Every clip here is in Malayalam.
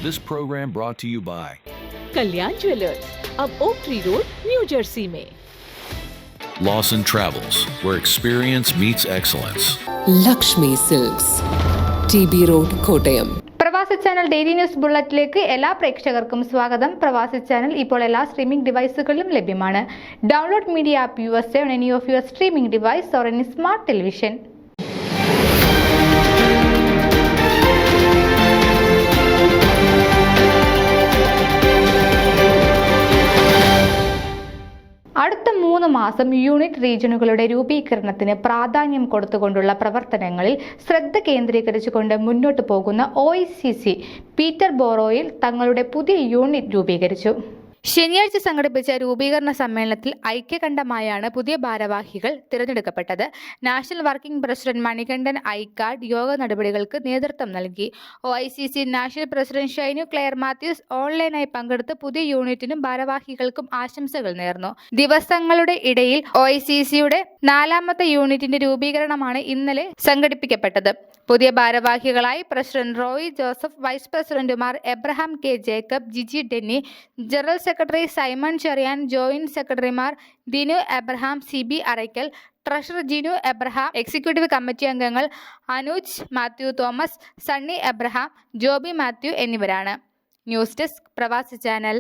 This program brought to you by Kalyan jewellers, अब Oak Tree Road, New Jersey में। Lawson Travels, where experience meets excellence. Lakshmi silks, TB road, Kottayam. Pravasi channel daily news ബുള്ളറ്റിലേക്ക് എല്ലാ പ്രേക്ഷകർക്കും സ്വാഗതം. പ്രവാസി ചാനൽ ഇപ്പോൾ എല്ലാ സ്ട്രീമിംഗ് ഡിവൈസുകളിലും ലഭ്യമാണ്. Download media app USA on any of your streaming device or any smart television. അടുത്ത 3 മാസം യൂണിറ്റ് റീജിയനുകളുടെ രൂപീകരണത്തിന് പ്രാധാന്യം കൊടുത്തുകൊണ്ടുള്ള പ്രവർത്തനങ്ങളിൽ ശ്രദ്ധ കേന്ദ്രീകരിച്ചുകൊണ്ട് മുന്നോട്ടു പോകുന്ന OICC പീറ്റർബോറോയിൽ തങ്ങളുടെ പുതിയ യൂണിറ്റ് രൂപീകരിച്ചു. ശനിയാഴ്ച സംഘടിപ്പിച്ച രൂപീകരണ സമ്മേളനത്തിൽ ഐക്യകണ്ഠമായാണ് പുതിയ ഭാരവാഹികൾ തിരഞ്ഞെടുക്കപ്പെട്ടത്. നാഷണൽ വർക്കിംഗ് പ്രസിഡന്റ് മണികണ്ഠൻ ഐക്കാർഡ് യോഗ നടപടികൾക്ക് നേതൃത്വം നൽകി. OICC national president Shainu Clare Mathews ഓൺലൈനായി പങ്കെടുത്ത് പുതിയ യൂണിറ്റിനും ഭാരവാഹികൾക്കും ആശംസകൾ നേർന്നു. ദിവസങ്ങളുടെ ഇടയിൽ OICCയുടെ 4ാമത്തെ യൂണിറ്റിന്റെ രൂപീകരണമാണ് ഇന്നലെ സംഘടിപ്പിക്കപ്പെട്ടത്. പുതിയ ഭാരവാഹികളായി പ്രസിഡന്റ് റോയി ജോസഫ്, വൈസ് പ്രസിഡന്റുമാർ Abraham K. Jacob, Jiji Denny, general secretary Simon Cheriyan, joint സെക്രട്ടറിമാർ Dinu Abraham, CB Arakkal, treasurer Jinu Abraham, executive committee അംഗങ്ങൾ Anuj Mathew Thomas, Sunny Abraham, Joby Mathew എന്നിവരാണ്. News desk Pravasi channel.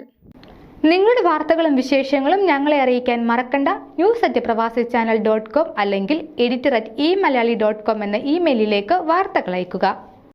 നിങ്ങളുടെ വാർത്തകളും വിശേഷങ്ങളും ഞങ്ങളെ അറിയിക്കാൻ മറക്കണ്ട. news@pravasichannel.com അല്ലെങ്കിൽ editor@eMalayali.com എന്ന ഇമെയിലിലേക്ക് വാർത്തകൾ അയയ്ക്കുക.